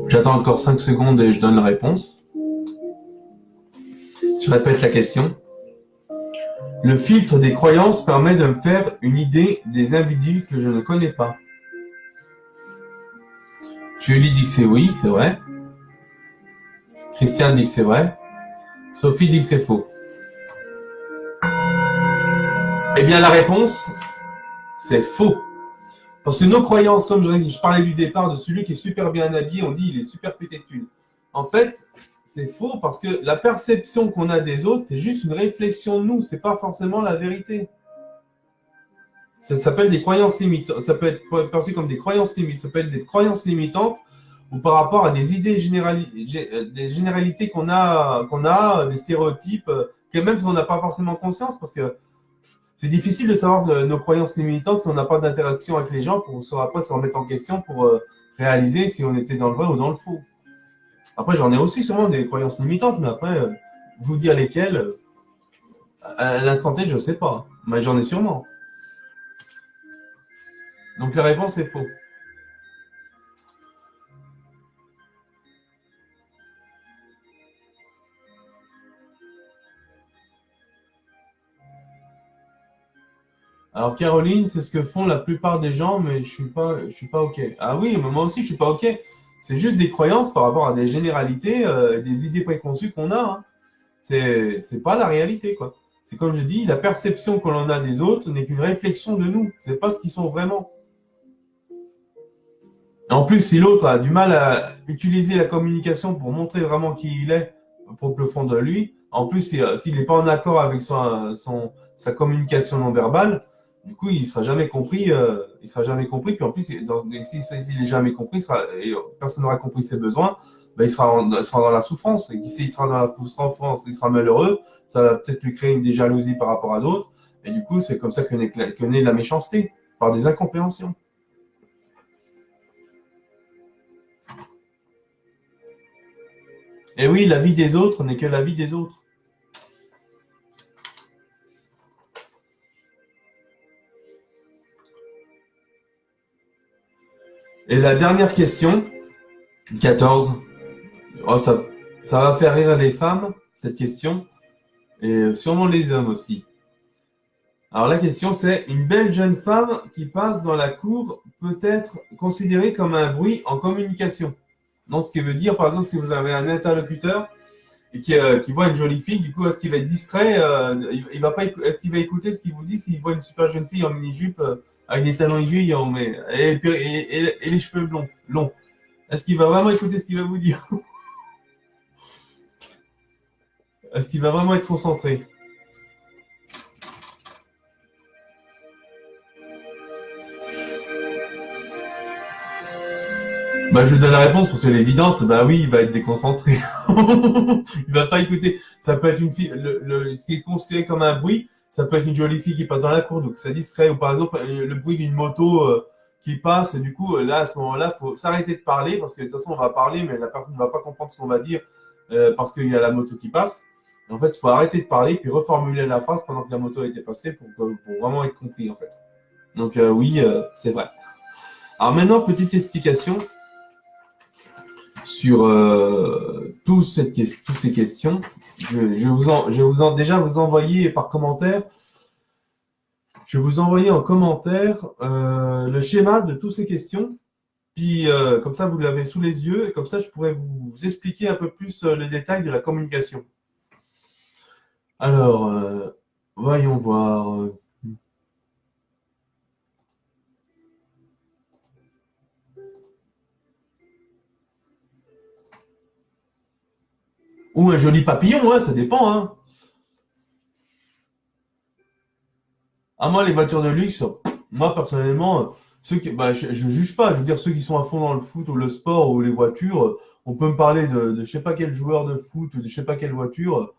J'attends encore 5 secondes et je donne la réponse. Je répète la question. Le filtre des croyances permet de me faire une idée des individus que je ne connais pas. Julie dit que c'est oui, c'est vrai. Christiane dit que c'est vrai. Sophie dit que c'est faux. Eh bien, la réponse, c'est faux. Parce que nos croyances, comme je parlais du départ de celui qui est super bien habillé, on dit il est super pété de thunes. En fait, c'est faux parce que la perception qu'on a des autres, c'est juste une réflexion de nous, c'est pas forcément la vérité. Ça s'appelle des croyances limitantes. Ça peut être perçu comme des croyances limitantes. Ça peut être des croyances limitantes ou par rapport à des idées des généralités qu'on a, des stéréotypes, que même si on n'a pas forcément conscience, parce que c'est difficile de savoir nos croyances limitantes si on n'a pas d'interaction avec les gens pour après se remettre en question pour réaliser si on était dans le vrai ou dans le faux. Après, j'en ai aussi sûrement des croyances limitantes, mais après, vous dire lesquelles, à l'instant T, je ne sais pas. Mais j'en ai sûrement. Donc la réponse est faux. Alors Caroline, c'est ce que font la plupart des gens, mais je suis pas OK. Ah oui, mais moi aussi je suis pas OK. C'est juste des croyances par rapport à des généralités, des idées préconçues qu'on a. Hein. C'est pas la réalité, quoi. C'est comme je dis, la perception que l'on a des autres n'est qu'une réflexion de nous. C'est pas ce qu'ils sont vraiment. Et en plus, si l'autre a du mal à utiliser la communication pour montrer vraiment qui il est, pour le fond de lui, En plus, s'il n'est pas en accord avec sa communication non verbale, du coup, il ne sera jamais compris. Il sera jamais compris. Puis en plus, s'il n'est jamais compris, et personne n'aura compris ses besoins, ben, il sera dans la souffrance. Et s'il sera dans la souffrance, il sera malheureux. Ça va peut-être lui créer des jalousies par rapport à d'autres. Et du coup, c'est comme ça que naît la méchanceté, par des incompréhensions. Et oui, la vie des autres n'est que la vie des autres. Et la dernière question, 14. Oh, ça va faire rire les femmes, cette question, et sûrement les hommes aussi. Alors la question c'est, une belle jeune femme qui passe dans la cour peut être considérée comme un bruit en communication. Donc ce qui veut dire, par exemple, si vous avez un interlocuteur et qui voit une jolie fille, du coup, est-ce qu'il va être distrait il va pas, est-ce qu'il va écouter ce qu'il vous dit s'il voit une super jeune fille en mini-jupe avec des talons aiguilles et les cheveux longs? Est-ce qu'il va vraiment écouter ce qu'il va vous dire? Est-ce qu'il va vraiment être concentré? Bah, je lui donne la réponse parce qu'elle est évidente. Bah oui, il va être déconcentré. Il va pas écouter. Ça peut être une fille, ce qui est considéré comme un bruit, ça peut être une jolie fille qui passe dans la cour, donc c'est distrait. Ou par exemple, le bruit d'une moto qui passe. Et du coup, là, à ce moment-là, il faut s'arrêter de parler parce que de toute façon, on va parler, mais la personne ne va pas comprendre ce qu'on va dire parce qu'il y a la moto qui passe. Et en fait, il faut arrêter de parler puis reformuler la phrase pendant que la moto a été passée pour vraiment être compris, en fait. Donc oui, c'est vrai. Alors maintenant, petite explication sur toutes ces questions. Je vais déjà vous envoyer par commentaire. Je vais vous envoyer en commentaire le schéma de toutes ces questions. Puis comme ça, vous l'avez sous les yeux et comme ça, je pourrais vous expliquer un peu plus les détails de la communication. Alors, voyons voir. Ou un joli papillon, ouais, ça dépend. Hein. Ah, moi, les voitures de luxe, moi, personnellement, je juge pas. Je veux dire, ceux qui sont à fond dans le foot ou le sport ou les voitures, on peut me parler de je sais pas quel joueur de foot ou de je sais pas quelle voiture.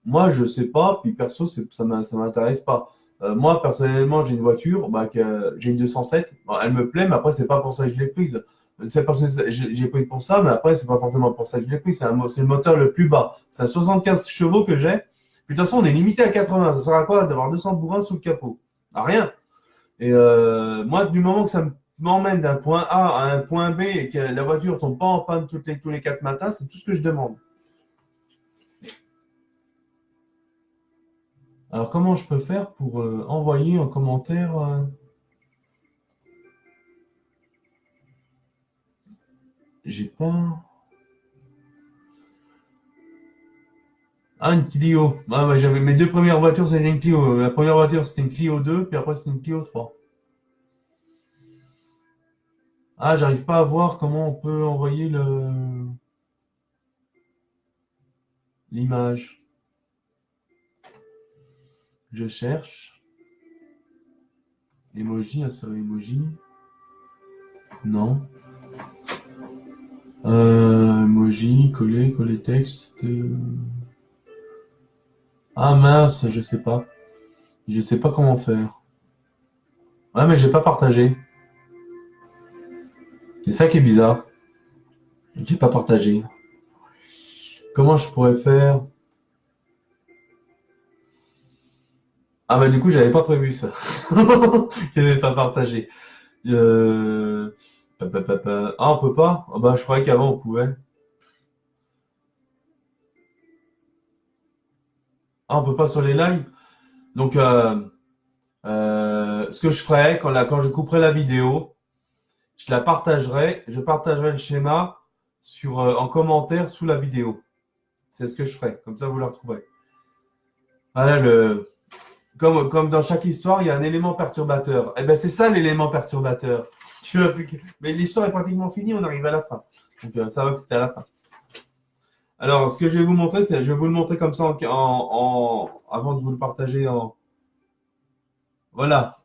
Moi, je sais pas. Puis perso, ça m'intéresse pas. Moi, personnellement, j'ai une voiture, j'ai une 207. Bon, elle me plaît, mais après, c'est pas pour ça que je l'ai prise. C'est parce que j'ai pris pour ça, mais après, c'est pas forcément pour ça que je l'ai prise. C'est le moteur le plus bas. C'est à 75 chevaux que j'ai. Puis de toute façon, on est limité à 80. Ça sert à quoi d'avoir 200 bourrins sous le capot? À rien. Et moi, du moment que m'emmène d'un point A à un point B et que la voiture tombe pas en panne tous les 4 matins, c'est tout ce que je demande. Alors, comment je peux faire pour envoyer en commentaire J'ai pas. Ah, une Clio. J'avais mes deux premières voitures, c'était une Clio. La première voiture, c'était une Clio 2, puis après, c'était une Clio 3. Ah, j'arrive pas à voir comment on peut envoyer l'image. Je cherche. Emoji, insérer emoji. Non. Emoji, coller texte. Ah mince, je sais pas. Je sais pas comment faire. Ouais, mais j'ai pas partagé. C'est ça qui est bizarre. J'ai pas partagé. Comment je pourrais faire? Ah bah du coup, j'avais pas prévu ça. J'avais pas partagé. Ah, on peut pas? Ah bah je croyais qu'avant on pouvait. Ah, on peut pas sur les lives? Donc ce que je ferais quand je couperai la vidéo, je partagerai le schéma en commentaire sous la vidéo. C'est ce que je ferai. Comme ça, vous le retrouverez. Voilà, comme dans chaque histoire, il y a un élément perturbateur. Eh ben, c'est ça l'élément perturbateur. Mais l'histoire est pratiquement finie, on arrive à la fin. Donc, ça va que c'était à la fin. Alors, ce que je vais vous montrer, je vais vous le montrer comme ça avant de vous le partager en. Voilà.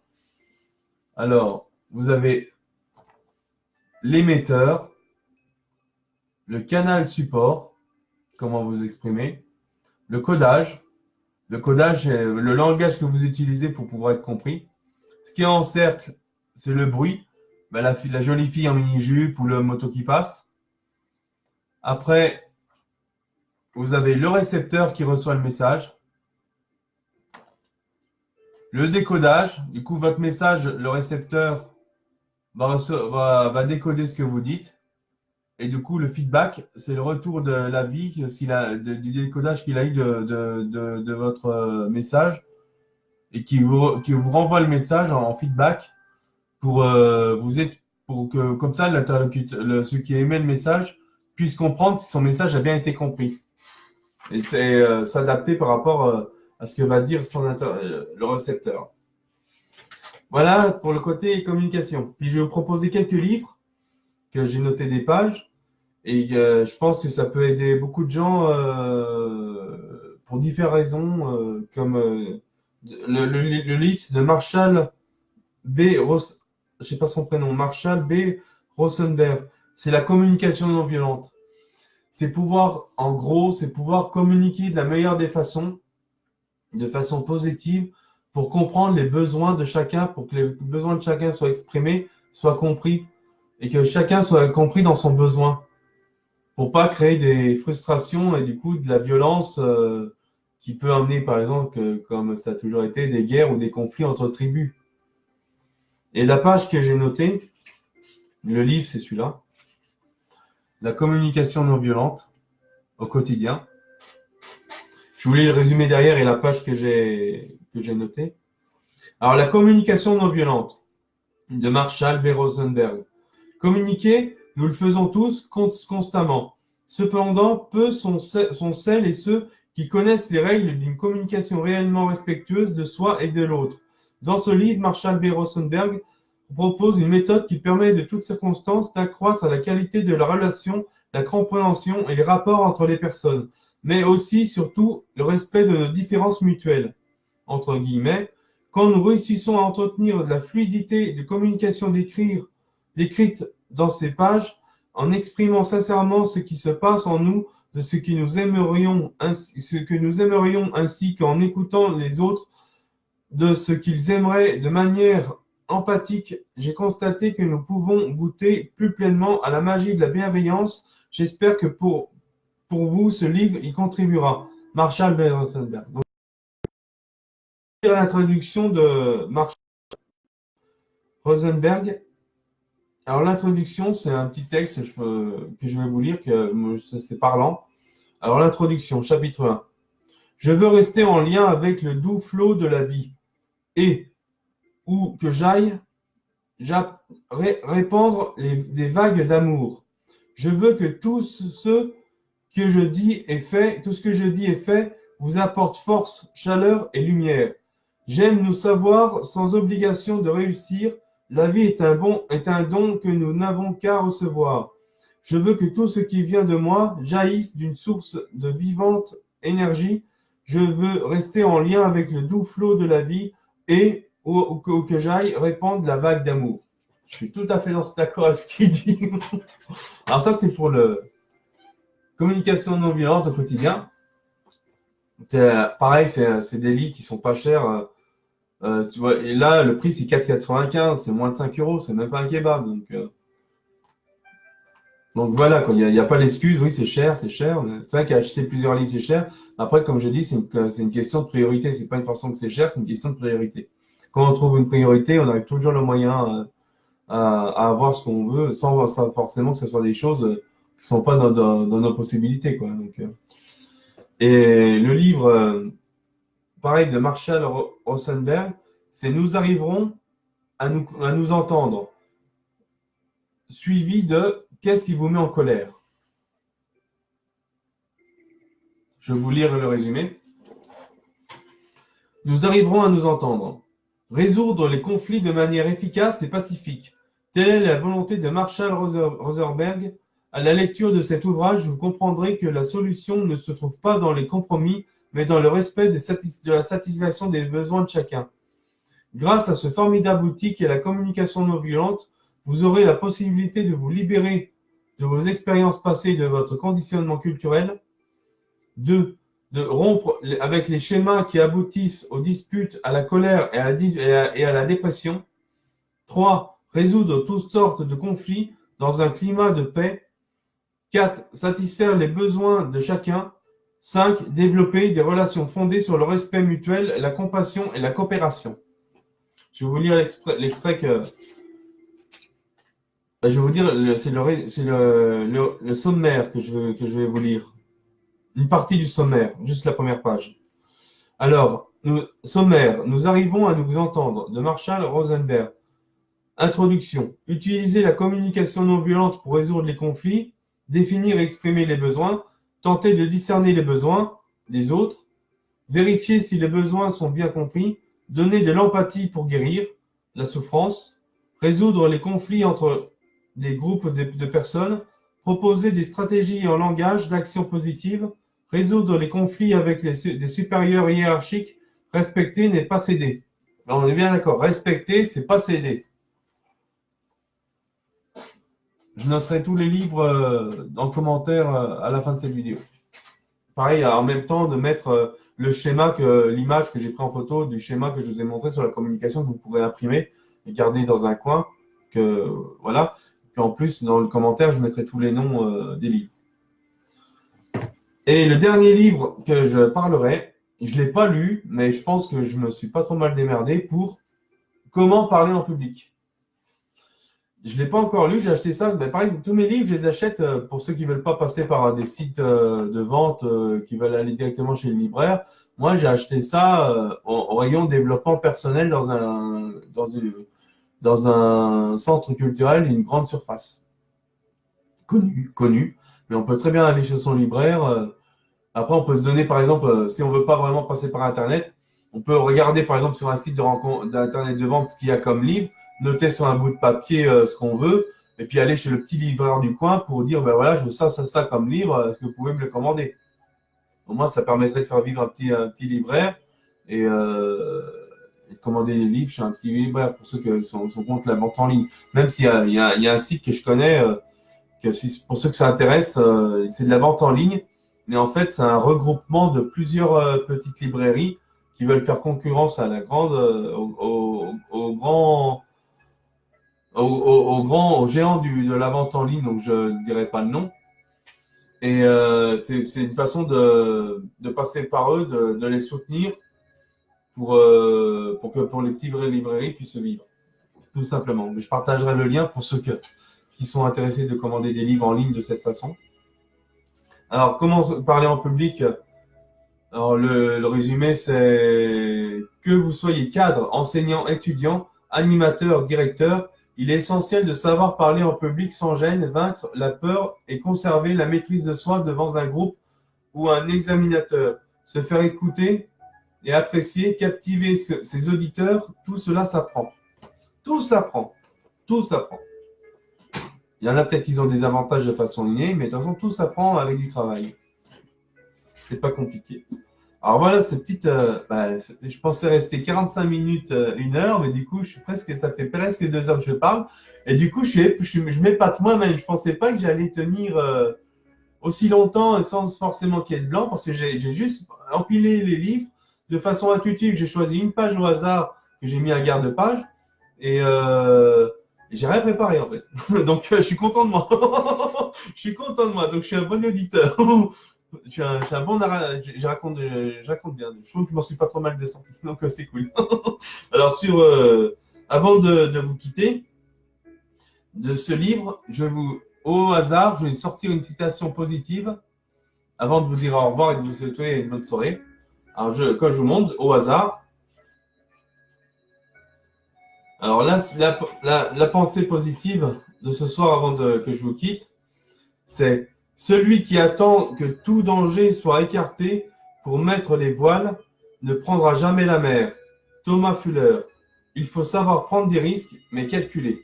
Alors, vous avez l'émetteur, le canal support, comment vous exprimer, le codage. Le codage, c'est le langage que vous utilisez pour pouvoir être compris. Ce qui est en cercle, c'est le bruit. Ben, la jolie fille en mini-jupe ou le moto qui passe. Après, vous avez le récepteur qui reçoit le message. Le décodage, du coup, votre message, le récepteur va décoder ce que vous dites. Et du coup, le feedback, c'est le retour de la vie, du décodage qu'il a eu de votre message et qui vous renvoie le message en feedback pour, pour que, comme ça, l'interlocuteur, celui qui émet le message puisse comprendre si son message a bien été compris et s'adapter par rapport à ce que va dire le récepteur. Voilà pour le côté communication. Puis je vais vous proposer quelques livres que j'ai noté des pages et je pense que ça peut aider beaucoup de gens pour différentes raisons, comme le livre c'est de Marshall B. Je sais pas son prénom, Marshall B. Rosenberg. C'est la communication non violente. C'est pouvoir, en gros, c'est pouvoir communiquer de la meilleure des façons, de façon positive, pour comprendre les besoins de chacun, pour que les besoins de chacun soient exprimés, soient compris, et que chacun soit compris dans son besoin, pour pas créer des frustrations et du coup de la violence qui peut amener, par exemple, comme ça a toujours été, des guerres ou des conflits entre tribus. Et la page que j'ai notée, le livre, c'est celui-là. La communication non violente au quotidien. Je voulais le résumer derrière et la page que j'ai notée. Alors, la communication non violente de Marshall B. Rosenberg. Communiquer, nous le faisons tous constamment. Cependant, peu sont celles et ceux qui connaissent les règles d'une communication réellement respectueuse de soi et de l'autre. Dans ce livre, Marshall B. Rosenberg propose une méthode qui permet de toutes circonstances d'accroître la qualité de la relation, la compréhension et les rapports entre les personnes, mais aussi, surtout, le respect de nos différences mutuelles. Entre guillemets, quand nous réussissons à entretenir de la fluidité de communication décrite dans ces pages, en exprimant sincèrement ce qui se passe en nous, de ce que nous aimerions, ainsi qu'en écoutant les autres, de ce qu'ils aimeraient de manière empathique, j'ai constaté que nous pouvons goûter plus pleinement à la magie de la bienveillance. J'espère que pour vous, ce livre y contribuera. Marshall B. Rosenberg. Donc, l'introduction de Marshall Rosenberg. Alors, l'introduction, c'est un petit texte que je vais vous lire, que c'est parlant. Alors, l'introduction, chapitre 1. Je veux rester en lien avec le doux flot de la vie et, où que j'aille, répandre des vagues d'amour. Je veux que tout ce que je dis et fait vous apporte force, chaleur et lumière. J'aime nous savoir sans obligation de réussir. La vie est un don que nous n'avons qu'à recevoir. Je veux que tout ce qui vient de moi jaillisse d'une source de vivante énergie. Je veux rester en lien avec le doux flot de la vie et, où que j'aille, répandre la vague d'amour. Je suis tout à fait d'accord avec ce qu'il dit. Alors ça, c'est pour le communication non violente au quotidien. Pareil, c'est des livres qui sont pas chers. Tu vois, et là, le prix, c'est 4,95, c'est moins de 5 euros, c'est même pas un kebab. Donc voilà, quoi. Il y a pas l'excuse, oui, c'est cher, c'est cher. C'est vrai qu'acheter plusieurs livres, c'est cher. Après, comme je dis, c'est une question de priorité. C'est pas une façon que c'est cher, c'est une question de priorité. Quand on trouve une priorité, on arrive toujours le moyen à avoir ce qu'on veut, sans forcément que ce soit des choses qui sont pas dans nos possibilités, quoi. Et le livre, pareil, de Marshall Rosenberg, c'est Nous arriverons à nous entendre, suivi de Qu'est-ce qui vous met en colère? Je vais vous lire le résumé. Nous arriverons à nous entendre. Résoudre les conflits de manière efficace et pacifique. Telle est la volonté de Marshall Rosenberg, À la lecture de cet ouvrage, vous comprendrez que la solution ne se trouve pas dans les compromis, mais dans le respect de la satisfaction des besoins de chacun. Grâce à ce formidable outil qu'est la communication non violente, vous aurez la possibilité de vous libérer de vos expériences passées et de votre conditionnement culturel. 2. De rompre avec les schémas qui aboutissent aux disputes, à la colère et à la dépression. 3. Résoudre toutes sortes de conflits dans un climat de paix. 4. Satisfaire les besoins de chacun. 5. Développer des relations fondées sur le respect mutuel, la compassion et la coopération. Je vais vous lire l'extrait que... Je vais vous dire, c'est le sommaire que je vais vous lire. Une partie du sommaire, juste la première page. Alors, sommaire, nous arrivons à nous entendre, de Marshall Rosenberg. Introduction. Utiliser la communication non violente pour résoudre les conflits, définir et exprimer les besoins, tenter de discerner les besoins des autres, vérifier si les besoins sont bien compris, donner de l'empathie pour guérir la souffrance, résoudre les conflits entre des groupes de personnes, proposer des stratégies en langage d'action positive, résoudre les conflits avec des supérieurs hiérarchiques, respecter n'est pas céder. Alors, on est bien d'accord, respecter, c'est pas céder. Je noterai tous les livres en commentaire à la fin de cette vidéo. Pareil, en même temps, de mettre le schéma, l'image que j'ai pris en photo du schéma que je vous ai montré sur la communication que vous pourrez imprimer et garder dans un coin. Voilà. Puis en plus, dans le commentaire, je mettrai tous les noms des livres. Et le dernier livre que je parlerai, je ne l'ai pas lu, mais je pense que je me suis pas trop mal démerdé pour comment parler en public. Je ne l'ai pas encore lu, j'ai acheté ça. Ben, pareil, tous mes livres, je les achète pour ceux qui ne veulent pas passer par des sites de vente, qui veulent aller directement chez le libraire. Moi, j'ai acheté ça au rayon développement personnel dans un centre culturel, une grande surface. Connu. Mais on peut très bien aller chez son libraire. Après, on peut se donner, par exemple, si on ne veut pas vraiment passer par Internet, on peut regarder, par exemple, sur un site d'Internet de vente ce qu'il y a comme livre, noter sur un bout de papier ce qu'on veut, et puis aller chez le petit livreur du coin pour dire, ben voilà, je veux ça comme livre, est-ce que vous pouvez me le commander? Au moins, ça permettrait de faire vivre un petit libraire et de commander des livres chez un petit libraire pour ceux qui sont contre la vente en ligne. Même s'il y a un site que je connais, pour ceux que ça intéresse, c'est de la vente en ligne, mais en fait, c'est un regroupement de plusieurs petites librairies qui veulent faire concurrence à la grande, au géant de la vente en ligne, donc je ne dirai pas le nom. Et c'est une façon de passer par eux, de les soutenir pour que les petites librairies puissent vivre, tout simplement. Mais je partagerai le lien pour ceux qui sont intéressés de commander des livres en ligne de cette façon. Alors, comment parler en public? Alors, le résumé, c'est que vous soyez cadre, enseignant, étudiant, animateur, directeur, il est essentiel de savoir parler en public sans gêne, vaincre la peur et conserver la maîtrise de soi devant un groupe ou un examinateur. Se faire écouter et apprécier, captiver ses auditeurs, tout cela s'apprend. Tout s'apprend. Tout s'apprend. Il y en a peut-être qui ont des avantages de façon innée, mais de toute façon, tout s'apprend avec du travail. C'est pas compliqué. Alors voilà, ces petites. Je pensais rester 45 minutes, 1 heure, mais du coup, ça fait presque 2 heures que je parle. Et du coup, je m'épate moi-même. Je pensais pas que j'allais tenir aussi longtemps sans forcément qu'il y ait de blanc, parce que j'ai juste empilé les livres de façon intuitive. J'ai choisi une page au hasard que j'ai mis à garde-page et j'ai rien préparé en fait. Donc je suis content de moi. Je suis content de moi. Donc je suis un bon auditeur. Je suis un bon narrateur. Je raconte bien. Je trouve que je m'en suis pas trop mal descendu. Donc c'est cool. Alors avant de vous quitter de ce livre, au hasard, je vais sortir une citation positive avant de vous dire au revoir et de vous souhaiter une bonne soirée. Alors, quand je vous montre, au hasard. Alors là, la pensée positive de ce soir avant que je vous quitte, c'est celui qui attend que tout danger soit écarté pour mettre les voiles ne prendra jamais la mer. Thomas Fuller. Il faut savoir prendre des risques, mais calculer.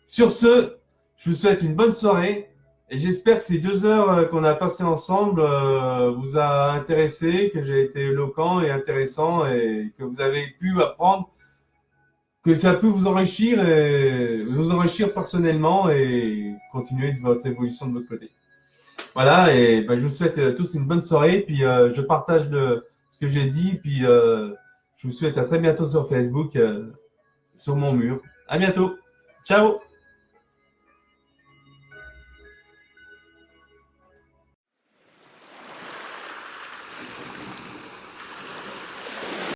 Sur ce, je vous souhaite une bonne soirée Et j'espère que ces 2 heures qu'on a passées ensemble vous a intéressé, que j'ai été éloquent et intéressant et que vous avez pu apprendre, que ça peut vous enrichir personnellement et continuer de votre évolution de votre côté. Voilà, et ben, je vous souhaite tous une bonne soirée, puis je partage ce que j'ai dit, puis je vous souhaite à très bientôt sur Facebook, sur mon mur. À bientôt. Ciao!